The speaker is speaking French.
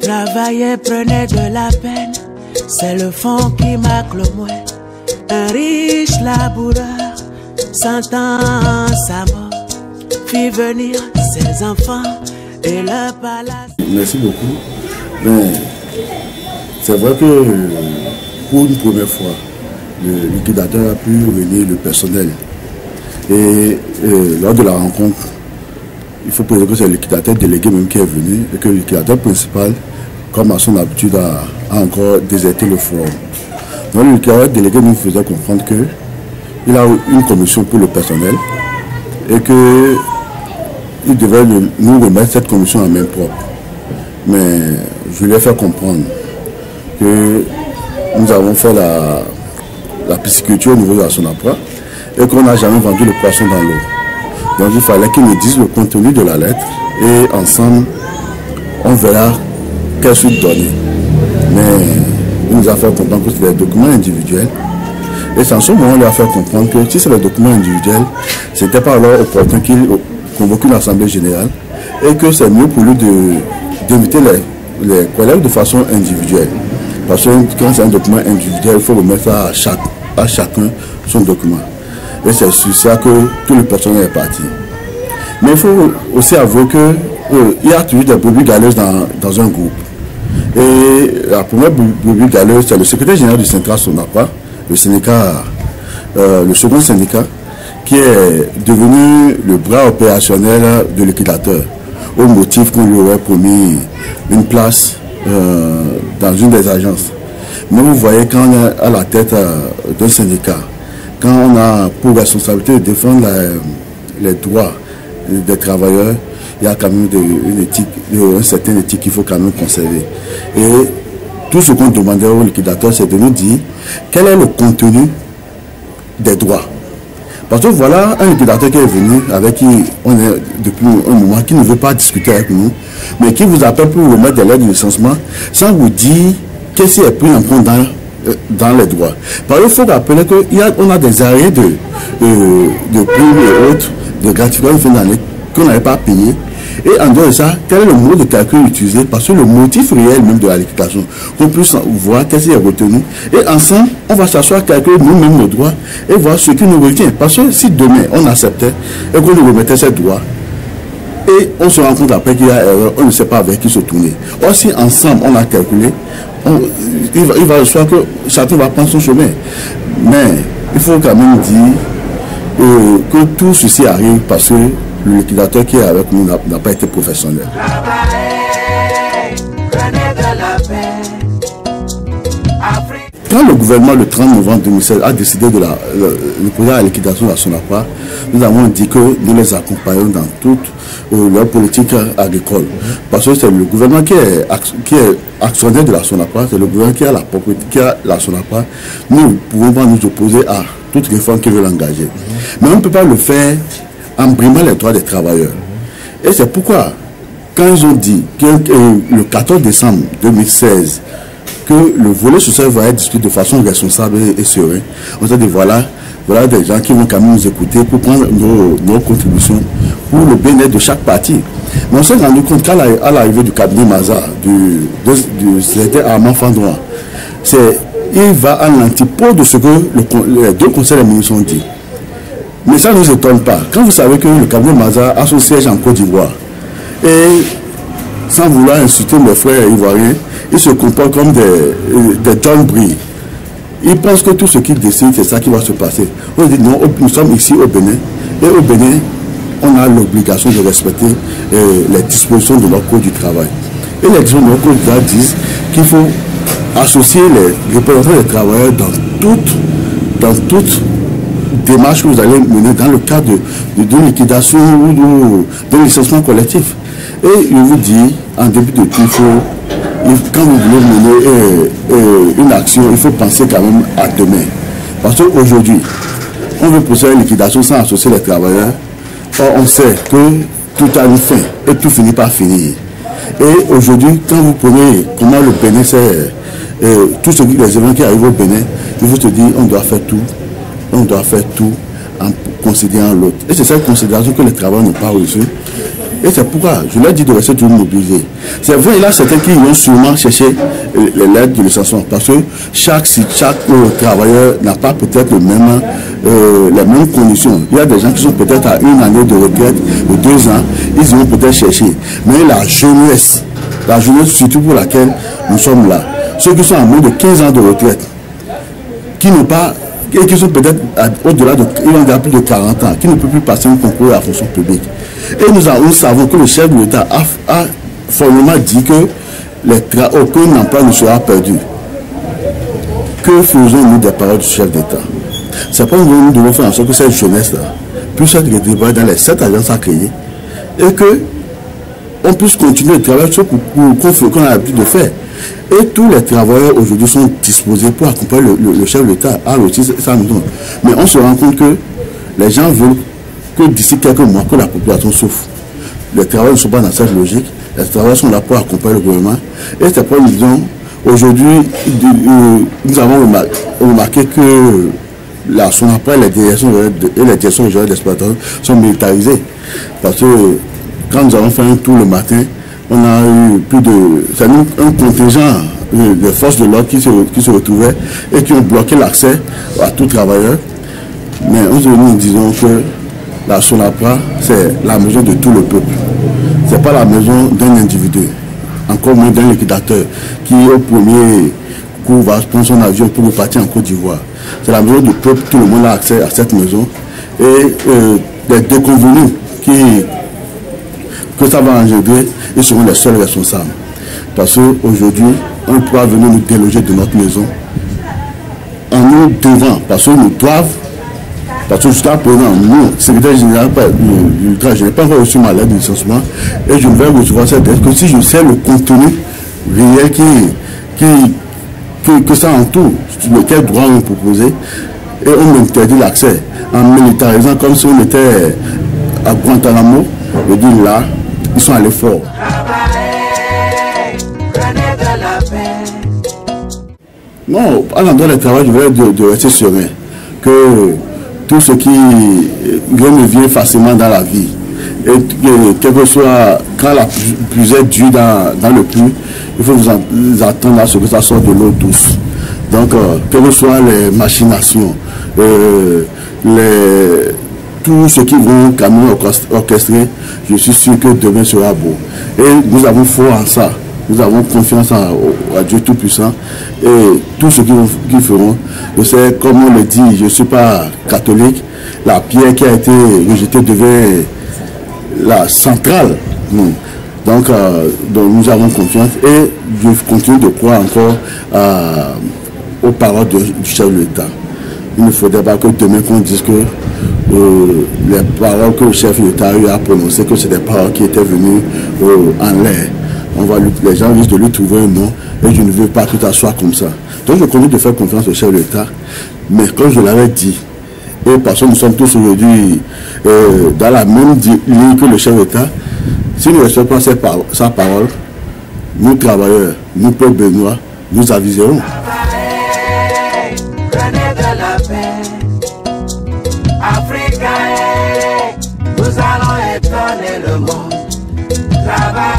travaillait, prenait de la peine. C'est le fond qui marque le moins. Un riche laboureur, sentant sa mort, fit venir ses enfants et leur palace. Merci beaucoup. C'est vrai que pour une première fois, le liquidateur a pu réunir le personnel. Et lors de la rencontre, il faut préciser que c'est le liquidateur délégué même qui est venu et que le liquidateur principal, comme à son habitude, a encore déserté le forum. Donc le liquidateur délégué nous faisait comprendre qu'il a une commission pour le personnel et qu'il devait nous remettre cette commission en main propre. Mais je lui ai fait comprendre que nous avons fait la pisciculture au niveau de la Sonapra et qu'on n'a jamais vendu le poisson dans l'eau. Donc il fallait qu'il nous dise le contenu de la lettre et ensemble on verra quelle suite donner. Mais il nous a fait comprendre que c'est des documents individuels. Et c'est en ce moment on lui a fait comprendre que si c'est des documents individuels, c'était pas alors opportun qu'il convoque une assemblée générale et que c'est mieux pour lui d'inviter les collègues de façon individuelle. Parce que quand c'est un document individuel, il faut remettre à chacun son document. Et c'est sur ça que tout le personnel est parti. Mais il faut aussi avouer qu'il y a toujours des brebis galeuses dans un groupe. Et la première brebis galeuse, c'est le secrétaire général du syndicat Sonapra, le second syndicat, qui est devenu le bras opérationnel de liquidateur, au motif qu'on lui aurait promis une place dans une des agences. Mais vous voyez, quand on est à la tête d'un syndicat, quand on a pour responsabilité de défendre les droits des travailleurs, il y a quand même une certaine éthique qu'il faut quand même conserver. Et tout ce qu'on demandait au liquidateur, c'est de nous dire quel est le contenu des droits. Parce que voilà un liquidateur qui est venu, avec qui on est depuis un moment, qui ne veut pas discuter avec nous, mais qui vous appelle pour vous remettre des lettres de licenciement sans vous dire qu'est-ce qui est pris en compte dans les droits. Parce qu'il faut rappeler qu'on a des arrêts de primes et autres, de gratifications de fin d'année qu'on n'avait pas payé. Et en dehors de ça, quel est le mode de calcul utilisé? Parce que le motif réel même de la liquidation, qu'on puisse voir qu'est-ce qui est retenu. Et ensemble, on va s'asseoir, calculer nous-mêmes nos droits et voir ce qui nous retient. Parce que si demain on acceptait et qu'on nous remettait ces droits, et on se rend compte après qu'il y a erreur, on ne sait pas avec qui se tourner. Or, si ensemble on a calculé, il va le soir que chacun va prendre son chemin. Mais il faut quand même dire que tout ceci arrive parce que le liquidateur qui est avec nous n'a pas été professionnel. Quand le gouvernement, le 30 novembre 2016, a décidé de le procéder à la liquidation de la Sonapra, nous avons dit que nous les accompagnons dans toute leur politique agricole. Parce que c'est le gouvernement qui est actionnaire de la Sonapra, c'est le gouvernement qui a la propriété, qui a la Sonapra. Nous ne pouvons pas nous opposer à toute réforme qui veut l'engager. Mais on ne peut pas le faire en brimant les droits des travailleurs. Et c'est pourquoi, quand ils ont dit que le 14 décembre 2016, que le volet social va être discuté de façon responsable et sereine, on s'est dit voilà des gens qui vont quand même nous écouter pour prendre nos contributions pour le bien-être de chaque parti. Mais on s'est rendu compte qu'à l'arrivée du cabinet Maza, du secrétaire Armand Fandroa, il va à l'antipode de ce que les deux conseils des ministres ont dit. Mais ça ne nous étonne pas. Quand vous savez que le cabinet Maza a son siège en Côte d'Ivoire, et sans vouloir insulter mes frères ivoiriens, ils se comportent comme des John Brie. Ils pensent que tout ce qu'ils décident, c'est ça qui va se passer. On dit non, nous sommes ici au Bénin. Et au Bénin, on a l'obligation de respecter les dispositions de notre code du travail. Et les dispositions de notre code du travail disent qu'il faut associer les représentants des travailleurs dans toute démarche que vous allez mener dans le cadre de liquidation ou de licenciement collectif. Et je vous dis, en début de tout, quand vous voulez mener une action, il faut penser quand même à demain. Parce qu'aujourd'hui, on veut procéder à une liquidation sans associer les travailleurs. Or, on sait que tout a une fin et tout finit par finir. Et aujourd'hui, quand vous prenez comment le Bénin, c'est tous les événements qui arrivent au Bénin, il faut se dire on doit faire tout en considérant l'autre. Et c'est cette considération que les travailleurs n'ont pas reçue. Et c'est pourquoi je leur dis de rester toujours mobilisés. C'est vrai, il y a certains qui vont sûrement chercher les lettres de licenciement parce que chaque travailleur n'a pas peut-être les mêmes conditions. Il y a des gens qui sont peut-être à 1 année de retraite ou 2 ans, ils vont peut-être chercher. Mais la jeunesse surtout pour laquelle nous sommes là, ceux qui sont à moins de 15 ans de retraite, qui n'ont pas, et qui sont peut-être au-delà de, ils ont déjà plus de 40 ans, qui ne peuvent plus passer un concours à la fonction publique. Et nous savons que le chef de l'État a formellement dit que aucun emploi ne sera perdu. Que faisons-nous des paroles du chef d'État? C'est pourquoi nous devons faire en sorte que cette jeunesse-là puisse être rétribuée dans les 7 agences à créer et que on puisse continuer le travail qu'on a l'habitude de faire. Et tous les travailleurs aujourd'hui sont disposés pour accompagner le chef de l'État à réussir sa mission. Mais on se rend compte que les gens veulent que d'ici quelques mois, que la population souffre. Les travailleurs ne sont pas dans cette logique. Les travailleurs sont là pour accompagner le gouvernement. Et c'est pourquoi nous disons, aujourd'hui, nous avons remarqué que la SONAPRA et les directions régionales d'exploitation sont militarisées. Parce que quand nous avons fait un tour le matin, on a eu un contingent de forces de l'ordre qui se retrouvaient et qui ont bloqué l'accès à tout travailleur. Mais nous disons que la SONAPRA, c'est la maison de tout le peuple. Ce n'est pas la maison d'un individu, encore moins d'un liquidateur qui au premier coup va prendre son avion pour repartir en Côte d'Ivoire. C'est la maison du peuple, tout le monde a accès à cette maison. Et les déconvenus que ça va engendrer, ils seront les seuls responsables. Parce qu'aujourd'hui, on pourra venir nous déloger de notre maison en nous devant, parce qu'ils nous doivent. Parce que jusqu'à présent, nous, secrétaire général, je n'ai pas encore reçu ma lettre de licenciement et je ne vais recevoir cette lettre que si je sais le contenu réel que ça entoure, sur lequel droit on proposé, et on m'interdit l'accès en militarisant comme si on était à Guantanamo. Je dis là, ils sont allés fort. Non, à l'endroit du travail, je voudrais de rester serein. Que tout ce qui me vient facilement dans la vie, et quel que soit, quand la pluie est dure dans le puits, il faut vous attendre à ce que ça sorte de l'eau douce. Donc, quelles que soient les machinations, tout ce qui vont camions orchestrés, je suis sûr que demain sera beau. Et nous avons foi en ça. Nous avons confiance à Dieu Tout-Puissant et tout ce qu'ils feront. Je sais, comme on le dit, je ne suis pas catholique, la pierre qui a été rejetée devient la centrale. Donc nous avons confiance et je continue de croire encore aux paroles du chef de l'État. Il ne faudrait pas que demain qu'on dise que les paroles que le chef de l'État a eu à prononcer, que c'est des paroles qui étaient venues en l'air. Les gens risquent de lui trouver un nom et je ne veux pas que ça soit comme ça. Donc je continue de faire confiance au chef de l'État. Mais comme je l'avais dit, et parce que nous sommes tous aujourd'hui dans la même ligne que le chef de l'État, si nous ne respectons pas sa parole, nous travailleurs, nous peuple béninois, nous aviserons. Prenez de la paix, Africains, nous allons étonner le monde. Travail.